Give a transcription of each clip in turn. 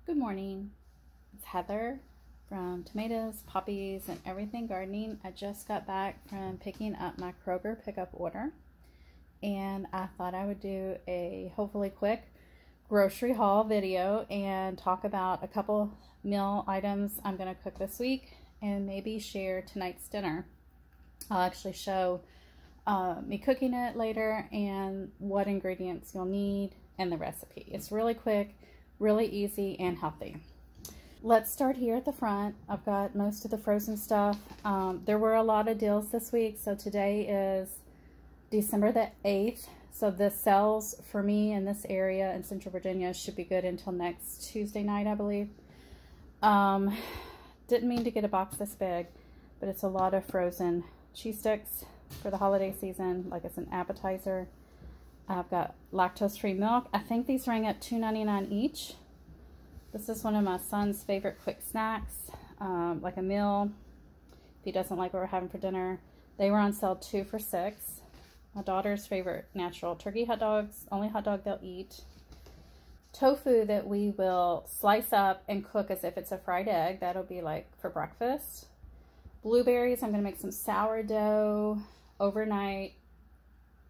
Good morning. It's Heather from Tomatoes, Poppies, and Everything Gardening. I just got back from picking up my Kroger pickup order, and I thought I would do a hopefully quick grocery haul video and talk about a couple meal items I'm going to cook this week and maybe share tonight's dinner. I'll actually show me cooking it later and what ingredients you'll need and the recipe. It's really quick, really easy, and healthy. Let's start here at the front. I've got most of the frozen stuff. There were a lot of deals this week, so today is December the 8th. So the sales for me in this area in Central Virginia should be good until next Tuesday night, I believe. Didn't mean to get a box this big, but it's a lot of frozen cheese sticks for the holiday season, like it's an appetizer. I've got lactose-free milk. I think these rang at $2.99 each. This is one of my son's favorite quick snacks, like a meal if he doesn't like what we're having for dinner. They were on sale 2 for $6. My daughter's favorite natural turkey hot dogs, only hot dog they'll eat. Tofu that we will slice up and cook as if it's a fried egg. That'll be like for breakfast. Blueberries, I'm going to make some sourdough overnight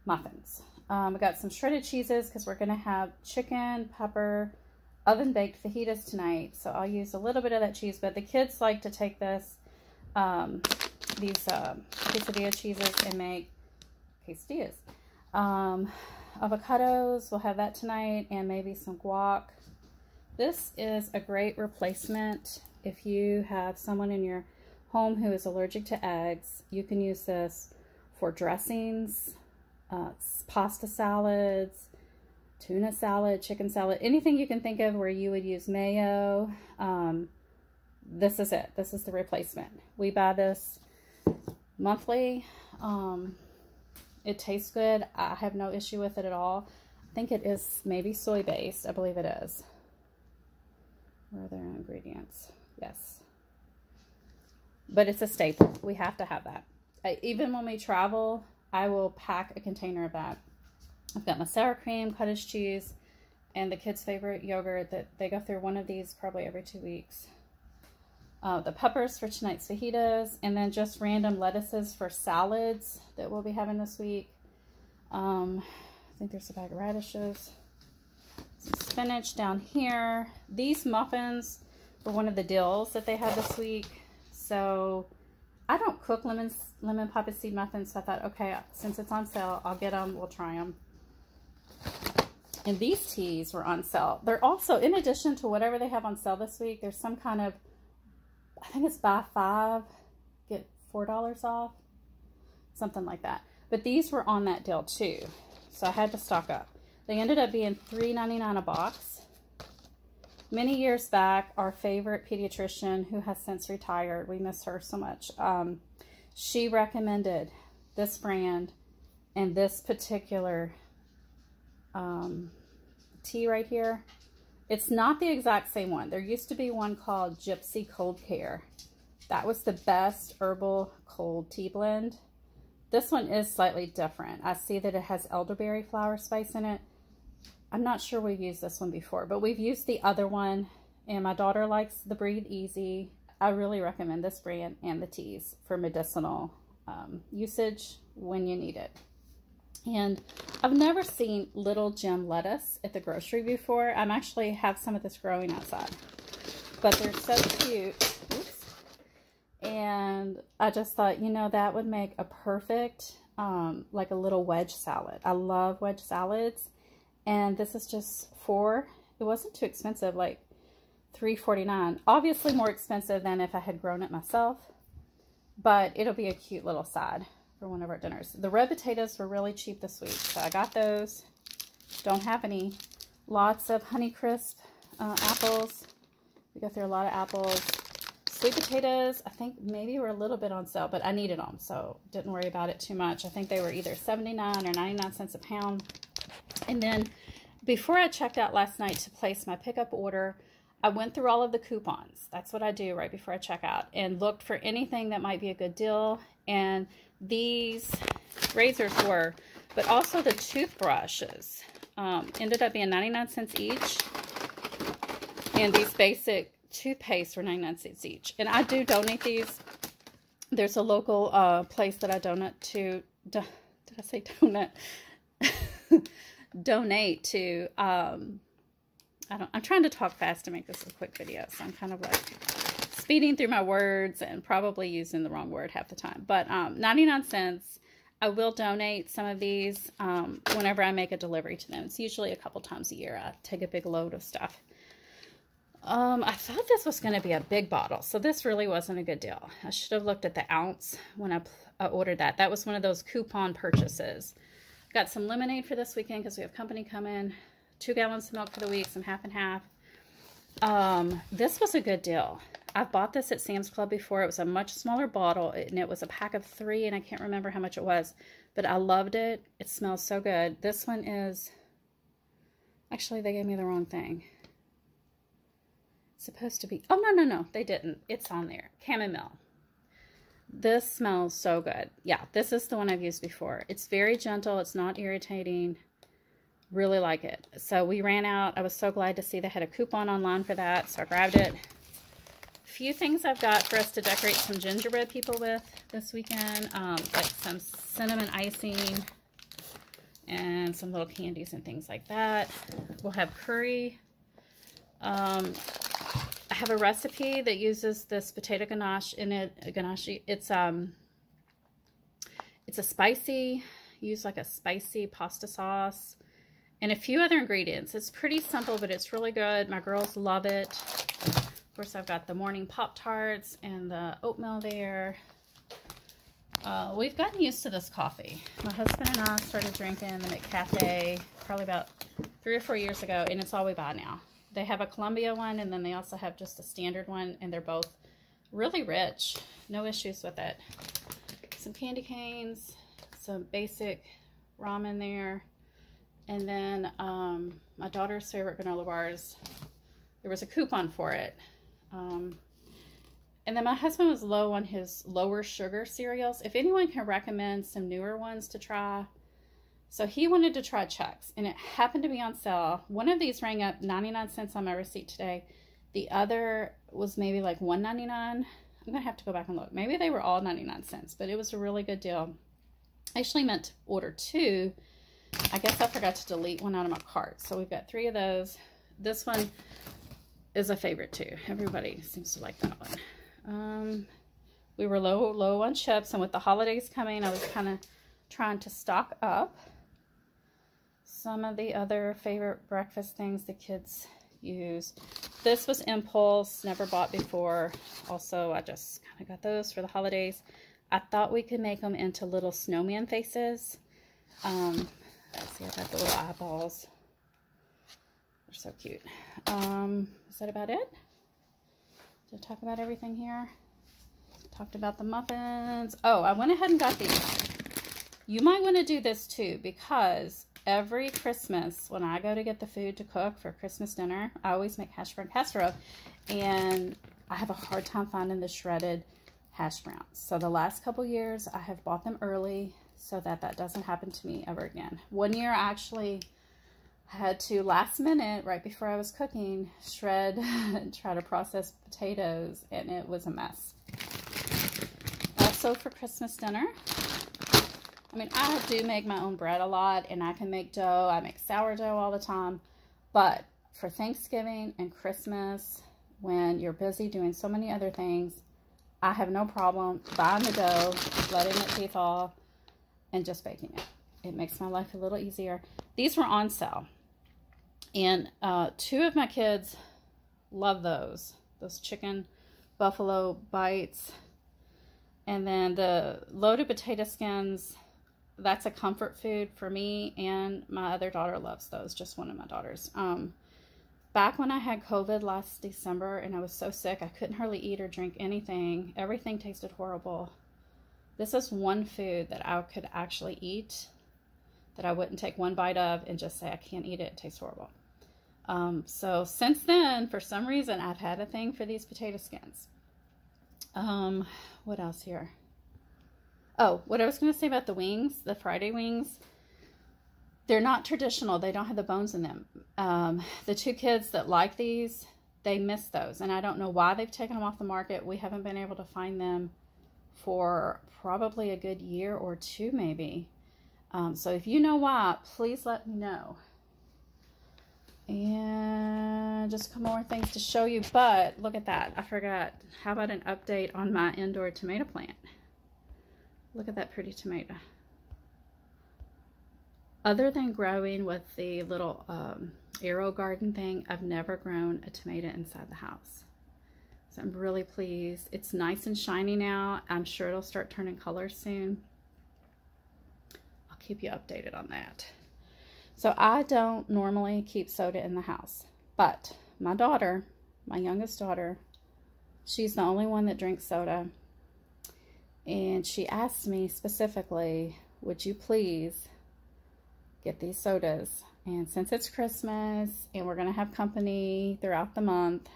muffins. I got some shredded cheeses because we're going to have chicken, pepper, oven-baked fajitas tonight. So I'll use a little bit of that cheese, but the kids like to take this, these quesadilla cheeses and make quesadillas. Avocados, we'll have that tonight, and maybe some guac. This is a great replacement if you have someone in your home who is allergic to eggs. You can use this for dressings, pasta salads, tuna salad, chicken salad, anything you can think of where you would use mayo. This is it. This is the replacement. We buy this monthly. It tastes good. I have no issue with it at all. I think it is maybe soy based. I believe it is. Where are their ingredients? Yes. But it's a staple. We have to have that. Even when we travel, I will pack a container of that. I've got my sour cream, cottage cheese, and the kids' favorite yogurt that they go through one of these probably every 2 weeks. The peppers for tonight's fajitas, and then just random lettuces for salads that we'll be having this week. I think there's a bag of radishes. Some spinach down here. These muffins were one of the deals that they had this week. So I don't cook lemon poppy seed muffins, so I thought, okay, since it's on sale, I'll get them. We'll try them. And these teas were on sale. They're also, in addition to whatever they have on sale this week, there's some kind of, I think it's buy 5, get $4 off, something like that. But these were on that deal too, so I had to stock up. They ended up being $3.99 a box. Many years back, our favorite pediatrician, who has since retired, we miss her so much, she recommended this brand and this particular tea right here. It's not the exact same one. There used to be one called Gypsy Cold Care. That was the best herbal cold tea blend. This one is slightly different. I see that it has elderberry flower spice in it. I'm not sure we've used this one before, but we've used the other one, and my daughter likes the Breathe Easy. I really recommend this brand and the teas for medicinal usage when you need it. And I've never seen little gem lettuce at the grocery before. I'm actually have some of this growing outside, but they're so cute. Oops. And I just thought, you know, that would make a perfect, like a little wedge salad. I love wedge salads. And this is just it wasn't too expensive, like $3.49. Obviously more expensive than if I had grown it myself, but it'll be a cute little side for one of our dinners. The red potatoes were really cheap this week, so I got those. Don't have any. Lots of Honeycrisp apples. We go through a lot of apples. Sweet potatoes, I think maybe were a little bit on sale, but I needed them, so didn't worry about it too much. I think they were either 79 or 99 cents a pound. And then before I checked out last night to place my pickup order, I went through all of the coupons. That's what I do right before I check out, and looked for anything that might be a good deal. And these razors were, but also the toothbrushes ended up being 99 cents each. And these basic toothpaste were 99 cents each. And I do donate these. There's a local place that I donate to. Did I say donut? Donate to. I'm trying to talk fast to make this a quick video, so I'm kind of like speeding through my words and probably using the wrong word half the time. But 99 cents. I will donate some of these whenever I make a delivery to them. It's usually a couple times a year. I take a big load of stuff. I thought this was going to be a big bottle, so this really wasn't a good deal. I should have looked at the ounce when I ordered that. That was one of those coupon purchases. Got some lemonade for this weekend because we have company coming. 2 gallons of milk for the week, some half and half. This was a good deal. I've bought this at Sam's Club before. It was a much smaller bottle, and it was a pack of 3, and I can't remember how much it was, but I loved it. It smells so good. This one is, actually, they gave me the wrong thing. It's supposed to be, oh, no, they didn't. It's on there. Chamomile. This smells so good. Yeah, this is the one I've used before. It's very gentle. It's not irritating. Really like it. So we ran out. I was so glad to see they had a coupon online for that, so I grabbed it. Few things I've got for us to decorate some gingerbread people with this weekend, like some cinnamon icing and some little candies and things like that. We'll have curry. I have a recipe that uses this potato ganache in it. Ganache. It's a spicy, use like a spicy pasta sauce and a few other ingredients. It's pretty simple, but it's really good. My girls love it. Of course, I've got the morning Pop-Tarts and the oatmeal there. We've gotten used to this coffee. My husband and I started drinking the McCafe probably about 3 or 4 years ago, and it's all we buy now. They have a Columbia one, and then they also have just a standard one, and they're both really rich. No issues with it. Some candy canes, some basic ramen there, and then my daughter's favorite granola bars. There was a coupon for it. And then my husband was low on his lower sugar cereals. If anyone can recommend some newer ones to try. So he wanted to try Chuck's, and it happened to be on sale. One of these rang up 99 cents on my receipt today. The other was maybe like $1.99. I'm going to have to go back and look. Maybe they were all 99 cents, but it was a really good deal. I actually meant to order 2. I guess I forgot to delete one out of my cart. So we've got 3 of those. This one is a favorite too. Everybody seems to like that one. We were low on chips, and with the holidays coming, I was kind of trying to stock up. Some of the other favorite breakfast things the kids use. This was impulse, never bought before. Also, I just kind of got those for the holidays. I thought we could make them into little snowman faces. Let's see, I got the little eyeballs. They're so cute. Is that about it? Did I talk about everything here? Talked about the muffins. Oh, I went ahead and got these. You might want to do this too, because every Christmas when I go to get the food to cook for Christmas dinner, I always make hash brown casserole, and I have a hard time finding the shredded hash browns. So the last couple years I have bought them early so that that doesn't happen to me ever again. One year I actually had to, last minute, right before I was cooking, shred and try to process potatoes, and it was a mess. Also for Christmas dinner, I mean, I do make my own bread a lot, and I can make dough. I make sourdough all the time, but for Thanksgiving and Christmas, when you're busy doing so many other things, I have no problem buying the dough, letting it thaw, and just baking it. It makes my life a little easier. These were on sale, and 2 of my kids love those chicken buffalo bites. And then the loaded potato skins, that's a comfort food for me, and my other daughter loves those, just one of my daughters. Back when I had COVID last December and I was so sick, I couldn't hardly eat or drink anything. Everything tasted horrible. This is one food that I could actually eat, that I wouldn't take one bite of and just say, I can't eat it, it tastes horrible. So since then, for some reason, I've had a thing for these potato skins. What else here? Oh, what I was going to say about the wings, the Friday wings, they're not traditional. They don't have the bones in them. The 2 kids that like these, they missed those. And I don't know why they've taken them off the market. We haven't been able to find them for probably a good year or two maybe. So if you know why, please let me know. And just a couple more things to show you. But look at that. I forgot. How about an update on my indoor tomato plant? Look at that pretty tomato. Other than growing with the little arrow garden thing, I've never grown a tomato inside the house. So I'm really pleased. It's nice and shiny now. I'm sure it'll start turning color soon. I'll keep you updated on that. So I don't normally keep soda in the house, but my daughter, my youngest daughter, she's the only one that drinks soda. And she asked me specifically, would you please get these sodas? And since it's Christmas and we're going to have company throughout the month,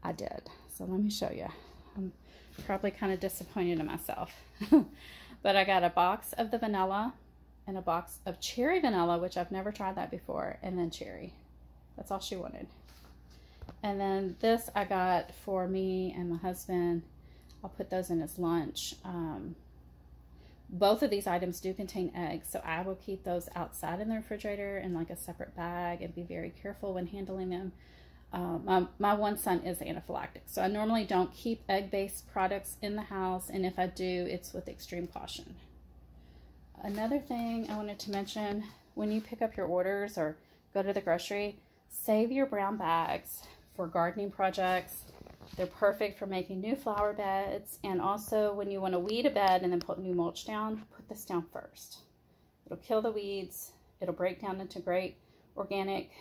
I did. So let me show you. I'm probably kind of disappointed in myself. But I got a box of the vanilla and a box of cherry vanilla, which I've never tried that before, and then cherry. That's all she wanted. And then this I got for me and my husband. I'll put those in his lunch. Both of these items do contain eggs, so I will keep those outside in the refrigerator in like a separate bag and be very careful when handling them. My one son is anaphylactic, so I normally don't keep egg-based products in the house, and if I do, it's with extreme caution. Another thing I wanted to mention, when you pick up your orders or go to the grocery, save your brown bags for gardening projects. They're perfect for making new flower beds, and also when you want to weed a bed and then put new mulch down, put this down first. It'll kill the weeds. It'll break down into great organic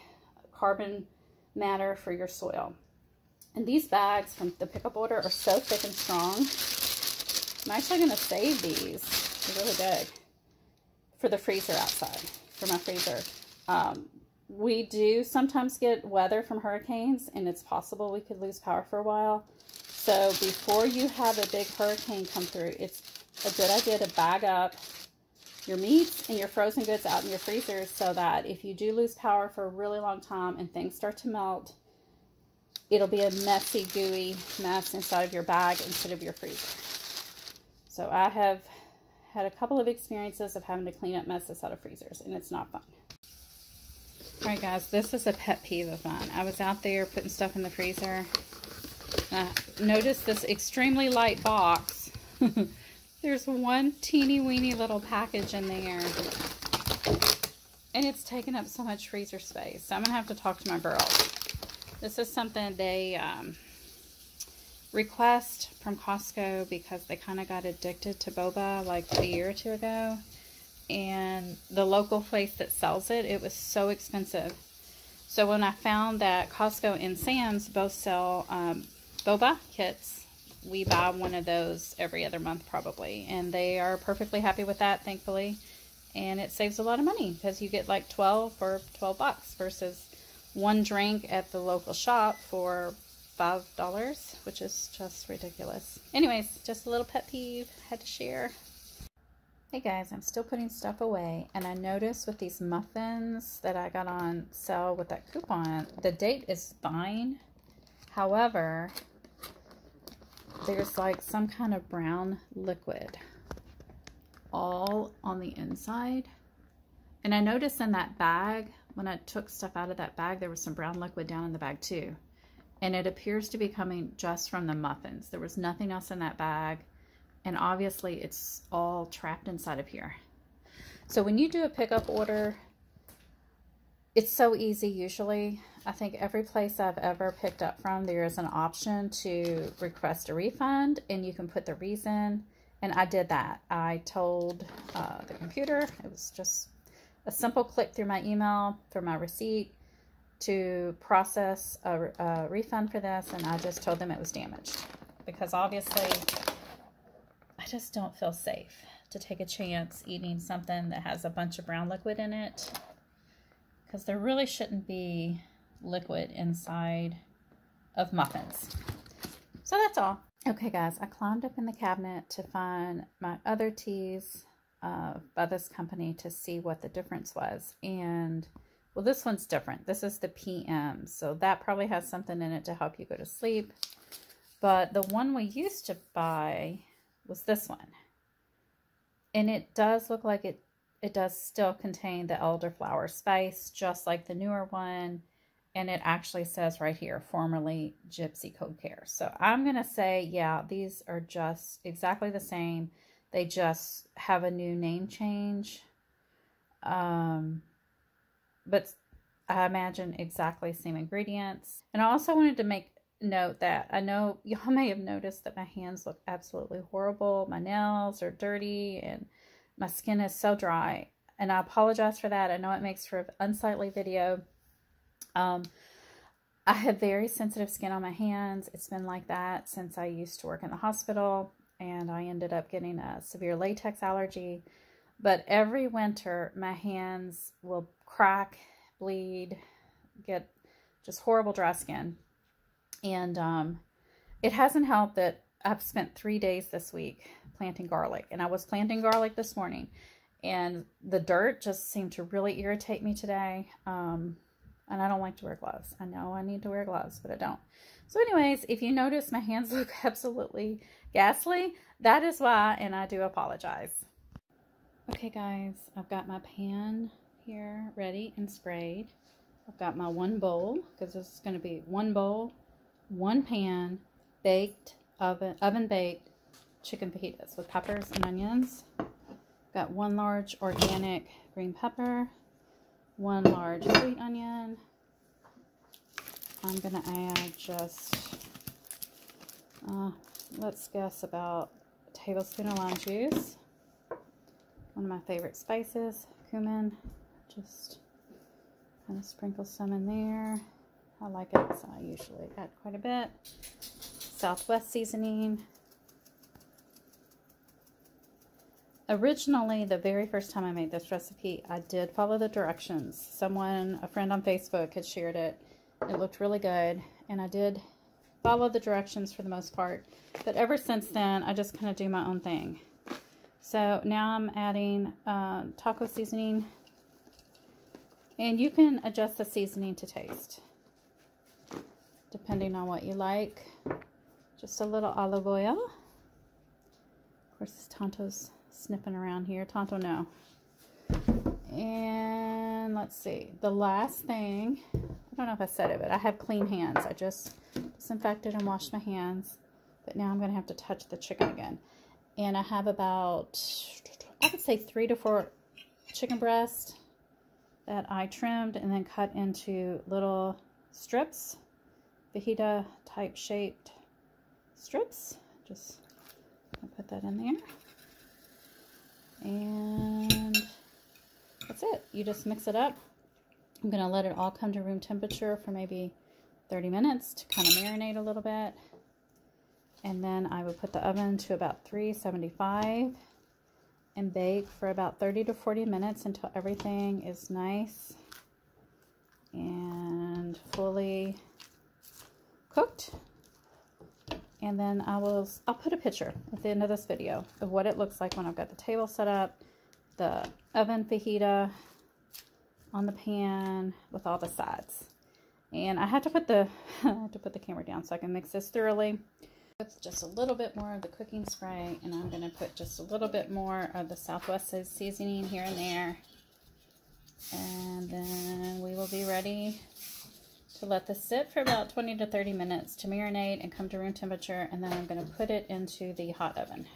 carbon matter for your soil. And these bags from the pickup order are so thick and strong. I'm actually going to save these. They're really big for the freezer outside, for my freezer. We do sometimes get weather from hurricanes, and it's possible we could lose power for a while. So before you have a big hurricane come through, it's a good idea to bag up your meats and your frozen goods out in your freezers so that if you do lose power for a really long time and things start to melt, it'll be a messy, gooey mess inside of your bag instead of your freezer. So I have had a couple of experiences of having to clean up messes out of freezers, and it's not fun. Alright guys, this is a pet peeve of mine. I was out there putting stuff in the freezer. I noticed this extremely light box. There's one teeny weeny little package in there. And it's taking up so much freezer space. So I'm going to have to talk to my girls. This is something they request from Costco because they kind of got addicted to boba like a year or two ago. And the local place that sells it, it was so expensive. So when I found that Costco and Sam's both sell boba kits, we buy one of those every other month probably. And they are perfectly happy with that, thankfully. And it saves a lot of money because you get like 12 for $12 versus one drink at the local shop for $5, which is just ridiculous. Anyways, just a little pet peeve, had to share. Hey guys, I'm still putting stuff away, and I noticed with these muffins that I got on sale with that coupon, the date is fine. However, there's like some kind of brown liquid all on the inside. And I noticed in that bag, when I took stuff out of that bag, there was some brown liquid down in the bag too. And it appears to be coming just from the muffins. There was nothing else in that bag. And obviously it's all trapped inside of here. So when you do a pickup order, it's so easy usually. I think every place I've ever picked up from, there is an option to request a refund, and you can put the reason. And I did that. I told the computer, it was just a simple click through my email, through my receipt, to process a refund for this, and I just told them it was damaged. Because obviously, I just don't feel safe to take a chance eating something that has a bunch of brown liquid in it. Because there really shouldn't be liquid inside of muffins. So that's all. Okay guys, I climbed up in the cabinet to find my other teas by this company to see what the difference was. And Well, this one's different. This is the PM, so that probably has something in it to help you go to sleep. But the one we used to buy was this one. And it does look like it does still contain the elderflower spice, just like the newer one. And it actually says right here, formerly Gypsy Cold Care. So I'm going to say, yeah, these are just exactly the same. They just have a new name change. But I imagine exactly same ingredients. And I also wanted to make note that I know y'all may have noticed that my hands look absolutely horrible. My nails are dirty and my skin is so dry. And I apologize for that. I know it makes for an unsightly video. I have very sensitive skin on my hands. It's been like that since I used to work in the hospital, and I ended up getting a severe latex allergy. But every winter, my hands will crack, bleed, get just horrible dry skin. And it hasn't helped that I've spent 3 days this week planting garlic. And I was planting garlic this morning. And the dirt just seemed to really irritate me today. And I don't like to wear gloves. I know I need to wear gloves, but I don't. So anyways, if you notice my hands look absolutely ghastly, that is why, and I do apologize. Okay guys, I've got my pan here ready and sprayed. I've got my one bowl, because this is going to be one bowl, one pan, baked, oven baked chicken fajitas with peppers and onions. Got one large organic green pepper, one large sweet onion. I'm going to add just, let's guess about a tablespoon of lime juice. One of my favorite spices, cumin. Just kind of sprinkle some in there. I like it, so I usually add quite a bit. Southwest seasoning. Originally, the very first time I made this recipe, I did follow the directions. A friend on Facebook had shared it. It looked really good, and I did follow the directions for the most part. But ever since then, I just kind of do my own thing. So now I'm adding taco seasoning, and you can adjust the seasoning to taste, depending on what you like. Just a little olive oil. Of course, this Tonto's sniffing around here. Tonto, no. And let's see, the last thing, I don't know if I said it, but I have clean hands. I just disinfected and washed my hands, but now I'm going to have to touch the chicken again. And I have about, I would say 3 to 4 chicken breasts that I trimmed and then cut into little strips, fajita type shaped strips. Just put that in there. And that's it. You just mix it up. I'm going to let it all come to room temperature for maybe 30 minutes to kind of marinate a little bit. And then I would put the oven to about 375 and bake for about 30 to 40 minutes until everything is nice and fully cooked. And then I'll put a picture at the end of this video of what it looks like when I've got the table set up, the oven fajita on the pan with all the sides. And I had to put the camera down so I can mix this thoroughly. With just a little bit more of the cooking spray, and I'm going to put just a little bit more of the Southwest seasoning here and there. And then we will be ready to let this sit for about 20 to 30 minutes to marinate and come to room temperature, and then I'm going to put it into the hot oven.